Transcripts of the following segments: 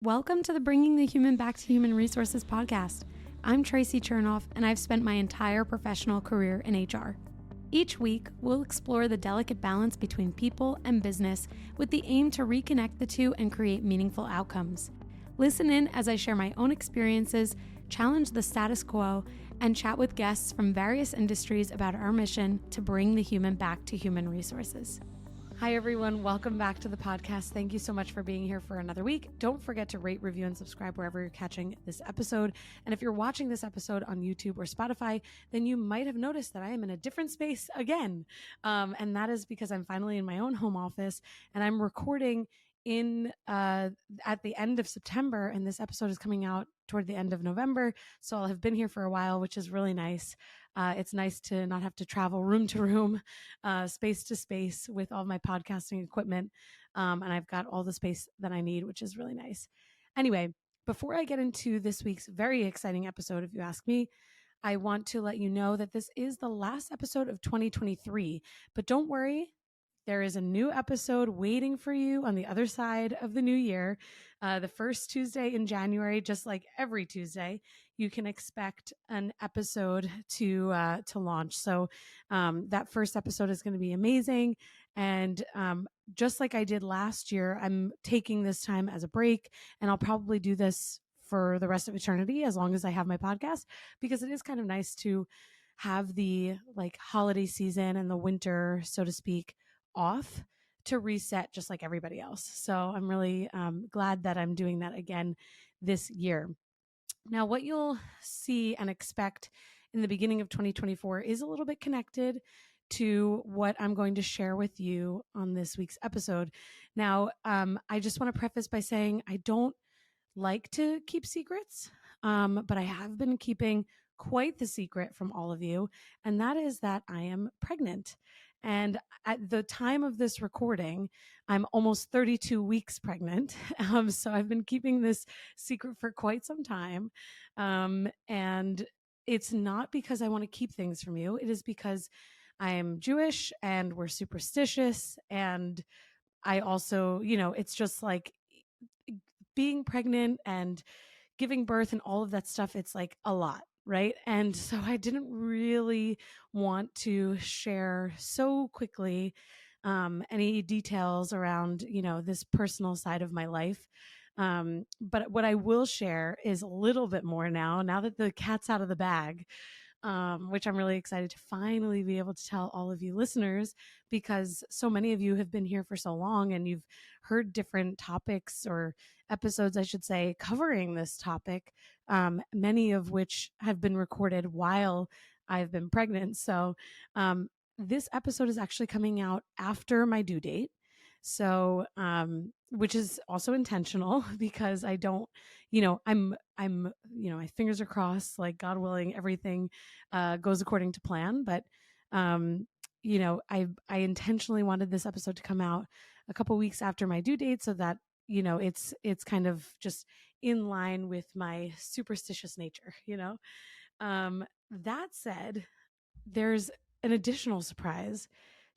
Welcome to the Bringing the Human Back to Human Resources podcast. I'm Traci Chernoff, and I've spent my entire professional career in HR. Each week, we'll explore the delicate balance between people and business with the aim to reconnect the two and create meaningful outcomes. Listen in as I share my own experiences, challenge the status quo, and chat with guests from various industries about our mission to bring the human back to human resources. Hi, everyone. Welcome back to the podcast. Thank you so much for being here for another week. Don't forget to rate, review, and subscribe wherever you're catching this episode. And if you're watching this episode on YouTube or Spotify, then you might have noticed that I am in a different space again. And that is because I'm finally in my own home office and I'm recording at the end of September, and this episode is coming out toward the end of November. So I'll have been here for a while, which is really nice. It's nice to not have to travel room to room, space to space with all my podcasting equipment. And I've got all the space that I need, which is really nice. Anyway, before I get into this week's very exciting episode, if you ask me, I want to let you know that this is the last episode of 2023. But don't worry, there is a new episode waiting for you on the other side of the new year. The first Tuesday in January, just like every Tuesday, you can expect an episode to launch. So that first episode is going to be amazing. And just like I did last year, I'm taking this time as a break, and I'll probably do this for the rest of eternity as long as I have my podcast, because it is kind of nice to have the holiday season and the winter, so to speak, off to reset just like everybody else. So I'm really glad that I'm doing that again this year. Now, what you'll see and expect in the beginning of 2024 is a little bit connected to what I'm going to share with you on this week's episode. Now, I just want to preface by saying I don't like to keep secrets, but I have been keeping quite the secret from all of you, and that is that I am pregnant. And at the time of this recording, I'm almost 32 weeks pregnant. So I've been keeping this secret for quite some time. And it's not because I want to keep things from you. It is because I'm Jewish and we're superstitious. And I also, it's just like being pregnant and giving birth and all of that stuff. It's like a lot. Right. And so I didn't really want to share so quickly any details around, this personal side of my life. But what I will share is a little bit more now that the cat's out of the bag, which I'm really excited to finally be able to tell all of you listeners, because so many of you have been here for so long and you've heard different topics or episodes, I should say, covering this topic, many of which have been recorded while I've been pregnant. So this episode is actually coming out after my due date. So, which is also intentional because I don't, my fingers are crossed, like God willing, everything goes according to plan. But, I intentionally wanted this episode to come out a couple weeks after my due date so that, it's kind of just in line with my superstitious nature, That said, there's an additional surprise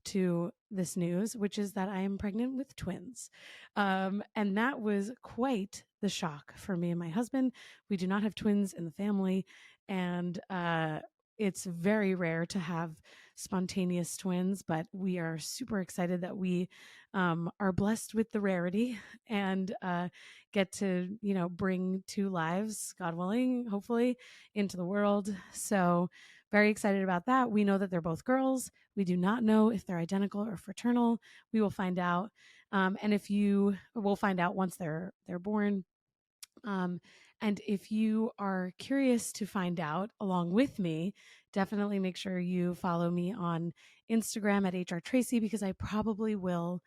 to this news, which is that I am pregnant with twins. And that was quite the shock for me and my husband. We do not have twins in the family. And it's very rare to have spontaneous twins, but we are super excited that we are blessed with the rarity and get to, bring two lives, God willing, hopefully, into the world. So very excited about that. We know that they're both girls. We do not know if they're identical or fraternal. We will find out. And if you will find out once they're born. And if you are curious to find out along with me, definitely make sure you follow me on Instagram at HR Traci, because I probably will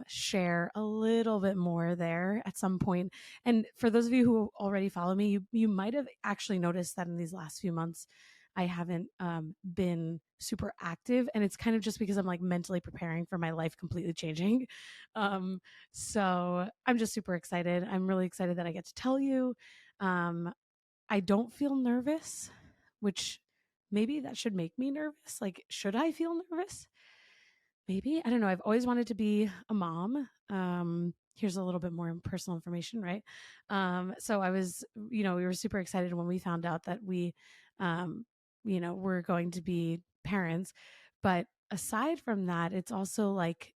share a little bit more there at some point. And for those of you who already follow me, you might have actually noticed that in these last few months, I haven't been super active, and it's kind of just because I'm like mentally preparing for my life completely changing. So I'm just super excited. I'm really excited that I get to tell you. I don't feel nervous, which maybe that should make me nervous. Like, should I feel nervous? Maybe. I don't know. I've always wanted to be a mom. here's a little bit more personal information, right? So I was, we were super excited when we found out that we, were going to be parents. But aside from that, it's also like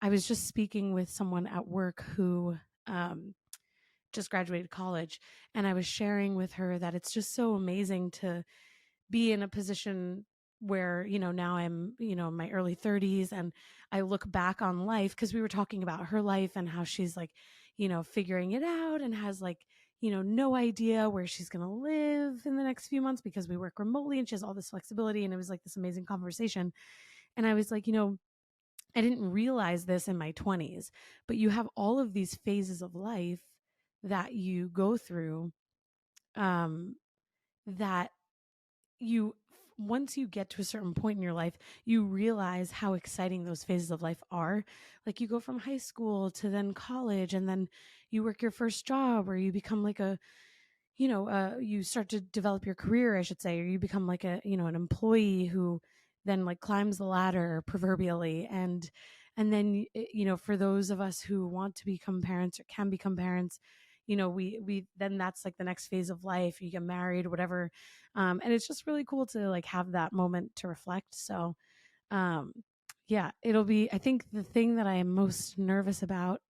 I was just speaking with someone at work who just graduated college, and I was sharing with her that it's just so amazing to be in a position where, now I'm, in my early 30s, and I look back on life, because we were talking about her life and how she's like, figuring it out, and has like, no idea where she's going to live in the next few months because we work remotely, and she has all this flexibility. And it was like this amazing conversation. And I was like, I didn't realize this in my 20s, but you have all of these phases of life that you go through, that you once you get to a certain point in your life, you realize how exciting those phases of life are. Like you go from high school to then college, and then you work your first job, or you become like you start to develop your career, I should say, or you become like an employee who then like climbs the ladder proverbially. And then, for those of us who want to become parents or can become parents, we then that's like the next phase of life. You get married, whatever. And it's just really cool to like have that moment to reflect. So, um, yeah, I think the thing that I am most nervous about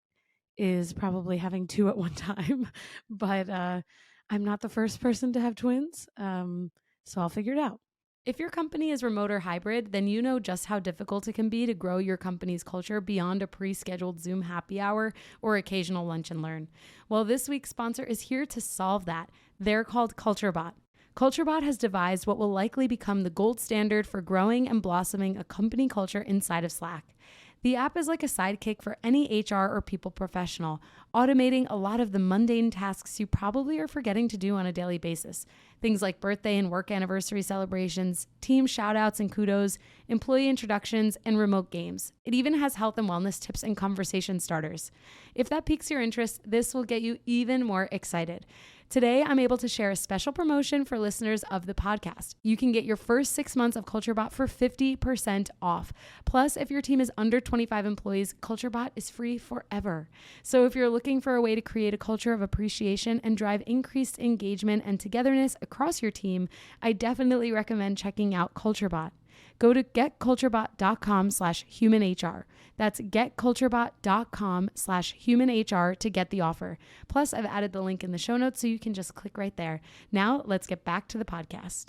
is probably having two at one time, but I'm not the first person to have twins, so I'll figure it out. If your company is remote or hybrid, then you know just how difficult it can be to grow your company's culture beyond a pre-scheduled Zoom happy hour or occasional lunch and learn. Well, this week's sponsor is here to solve that. They're called CultureBot. CultureBot has devised what will likely become the gold standard for growing and blossoming a company culture inside of Slack. The app is like a sidekick for any HR or people professional, automating a lot of the mundane tasks you probably are forgetting to do on a daily basis. Things like birthday and work anniversary celebrations, team shoutouts and kudos, employee introductions, and remote games. It even has health and wellness tips and conversation starters. If that piques your interest, this will get you even more excited. Today, I'm able to share a special promotion for listeners of the podcast. You can get your first 6 months of CultureBot for 50% off. Plus, if your team is under 25 employees, CultureBot is free forever. So if you're looking for a way to create a culture of appreciation and drive increased engagement and togetherness across your team, I definitely recommend checking out CultureBot. Go to getculturebot.com/humanhr. That's getculturebot.com/humanhr to get the offer. Plus, I've added the link in the show notes so you can just click right there. Now, let's get back to the podcast.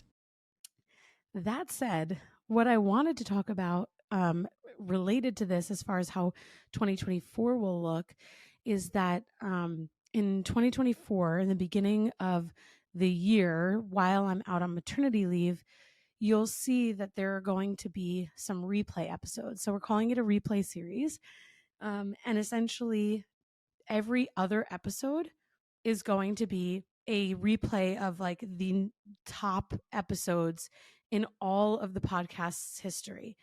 That said, what I wanted to talk about related to this, as far as how 2024 will look, is that in 2024, in the beginning of the year, while I'm out on maternity leave, you'll see that there are going to be some replay episodes. So we're calling it a replay series. And essentially, every other episode is going to be a replay of like the top episodes in all of the podcast's history.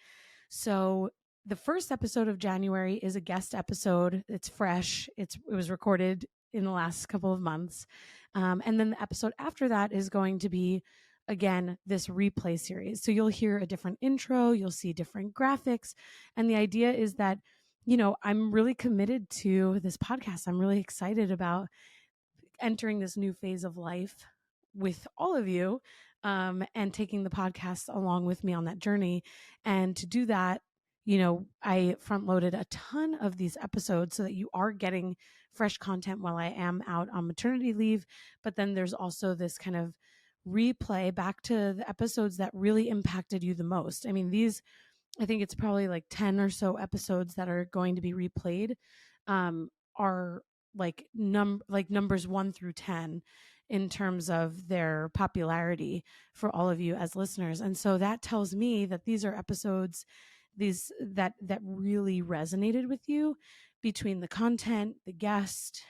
So the first episode of January is a guest episode. It's fresh. It was recorded in the last couple of months. And then the episode after that is going to be, again, this replay series. So you'll hear a different intro, you'll see different graphics. And the idea is that, I'm really committed to this podcast. I'm really excited about entering this new phase of life with all of you, and taking the podcast along with me on that journey. And to do that, I front loaded a ton of these episodes so that you are getting fresh content while I am out on maternity leave. But then there's also this kind of replay back to the episodes that really impacted you the most. I mean, I think it's probably like 10 or so episodes that are going to be replayed, are like numbers 1 through 10 in terms of their popularity for all of you as listeners. And so that tells me that these are episodes that really resonated with you, between the content, the guest,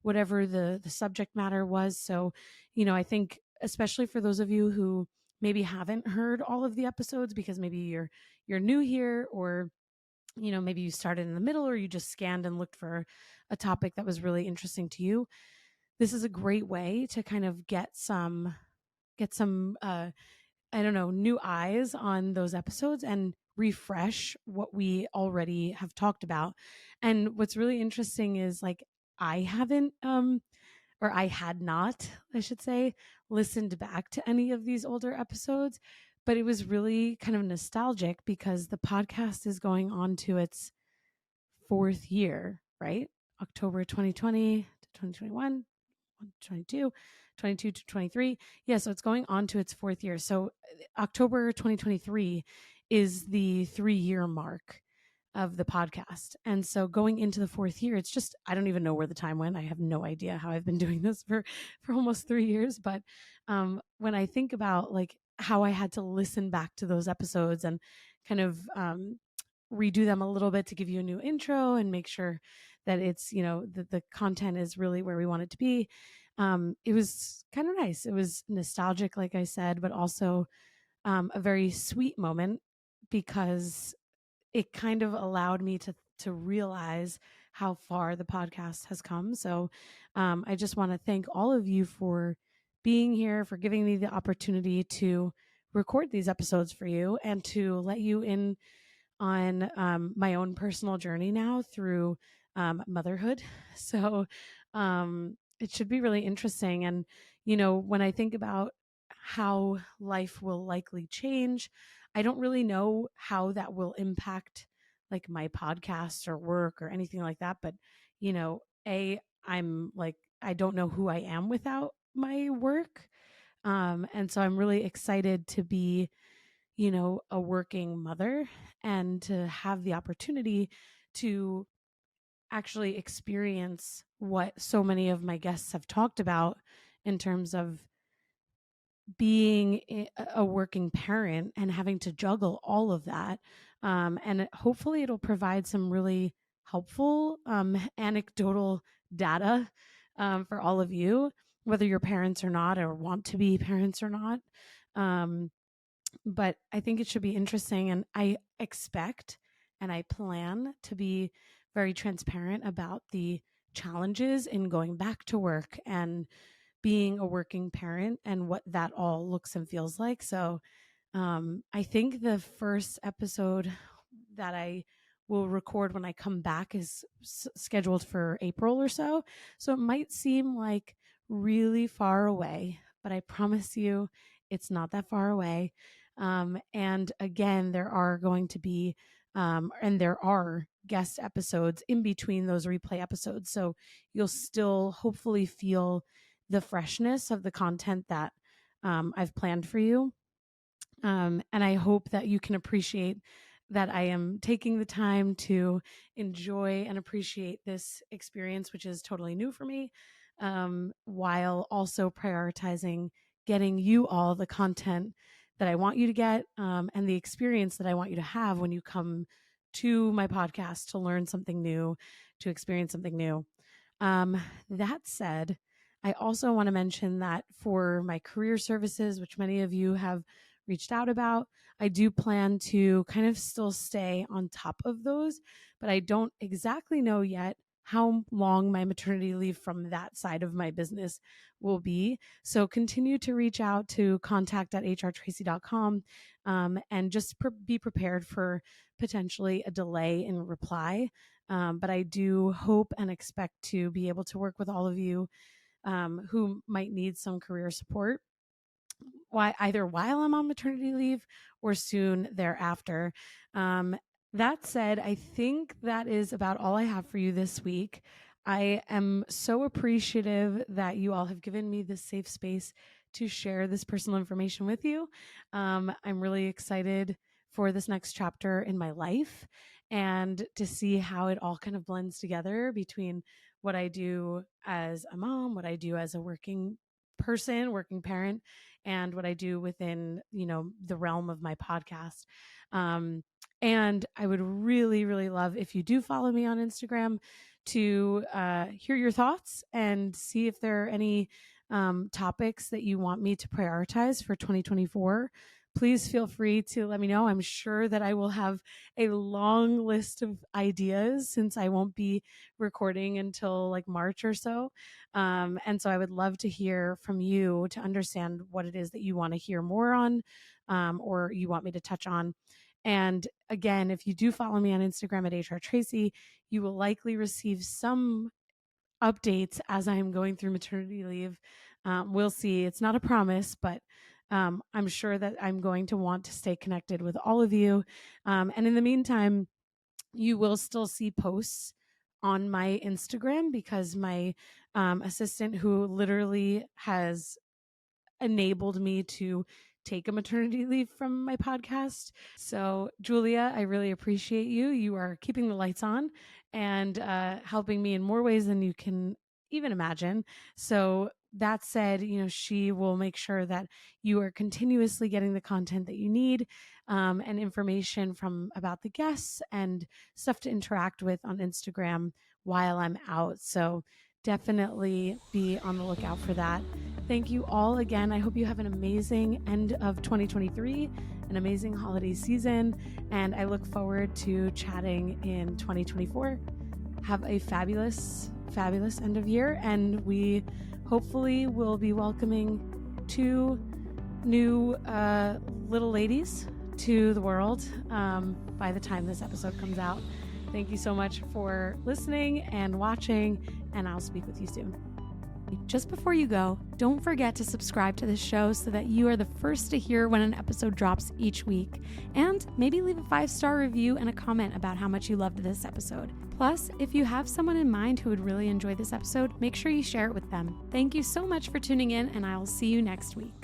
whatever the subject matter was. So, I think especially for those of you who maybe haven't heard all of the episodes because maybe you're new here, or maybe you started in the middle, or you just scanned and looked for a topic that was really interesting to you. This is a great way to kind of get some I don't know, new eyes on those episodes, and refresh what we already have talked about. And what's really interesting is like I haven't or I had not, I should say, listened back to any of these older episodes, but it was really kind of nostalgic because the podcast is going on to its fourth year, right? October 2020 to 2021, 22, 22 to 23. Yeah, so it's going on to its fourth year. So October 2023 is the 3-year mark of the podcast. And so going into the fourth year, it's just, I don't even know where the time went. I have no idea how I've been doing this for almost 3 years. But when I think about like how I had to listen back to those episodes and kind of redo them a little bit to give you a new intro and make sure that it's, the content is really where we want it to be. It was kind of nice. It was nostalgic, like I said, but also a very sweet moment because it kind of allowed me to realize how far the podcast has come. So I just want to thank all of you for being here, for giving me the opportunity to record these episodes for you and to let you in on my own personal journey now through motherhood. So it should be really interesting. And, when I think about how life will likely change, I don't really know how that will impact like my podcast or work or anything like that. But, I'm like, I don't know who I am without my work. And so I'm really excited to be a working mother and to have the opportunity to actually experience what so many of my guests have talked about in terms of being a working parent and having to juggle all of that. And hopefully it'll provide some really helpful anecdotal data for all of you, whether you're parents or not, or want to be parents or not. But I think it should be interesting. And I expect and I plan to be very transparent about the challenges in going back to work and being a working parent and what that all looks and feels like. So I think the first episode that I will record when I come back is scheduled for April or so. So it might seem like really far away, but I promise you it's not that far away. And again, there are going to be, and there are guest episodes in between those replay episodes. So you'll still hopefully feel the freshness of the content that I've planned for you. And I hope that you can appreciate that I am taking the time to enjoy and appreciate this experience, which is totally new for me, while also prioritizing getting you all the content that I want you to get and the experience that I want you to have when you come to my podcast to learn something new, to experience something new. That said, I also want to mention that for my career services, which many of you have reached out about, I do plan to kind of still stay on top of those, but I don't exactly know yet how long my maternity leave from that side of my business will be. So continue to reach out to contact@hrtraci.com and just be prepared for potentially a delay in reply. But I do hope and expect to be able to work with all of you who might need some career support, either while I'm on maternity leave or soon thereafter. That said, I think that is about all I have for you this week. I am so appreciative that you all have given me this safe space to share this personal information with you. I'm really excited for this next chapter in my life and to see how it all kind of blends together between what I do as a mom, what I do as a working person, working parent, and what I do within, the realm of my podcast. And I would really, really love if you do follow me on Instagram to hear your thoughts and see if there are any topics that you want me to prioritize for 2024. Please feel free to let me know. I'm sure that I will have a long list of ideas since I won't be recording until like March or so. And so I would love to hear from you to understand what it is that you want to hear more on or you want me to touch on. And again, if you do follow me on Instagram at HR Traci, you will likely receive some updates as I am going through maternity leave. We'll see. It's not a promise, but I'm sure that I'm going to want to stay connected with all of you. And in the meantime, you will still see posts on my Instagram because my assistant, who literally has enabled me to take a maternity leave from my podcast. So, Julia, I really appreciate you. You are keeping the lights on and helping me in more ways than you can even imagine. So, that said, she will make sure that you are continuously getting the content that you need, and information from about the guests and stuff to interact with on Instagram while I'm out. So definitely be on the lookout for that. Thank you all again. I hope you have an amazing end of 2023, an amazing holiday season, and I look forward to chatting in 2024. Have a fabulous, fabulous end of year, and we hopefully will be welcoming 2 new little ladies to the world by the time this episode comes out. Thank you so much for listening and watching, and I'll speak with you soon. Just before you go, don't forget to subscribe to this show so that you are the first to hear when an episode drops each week. And maybe leave a 5-star review and a comment about how much you loved this episode. Plus, if you have someone in mind who would really enjoy this episode, make sure you share it with them. Thank you so much for tuning in, and I will see you next week.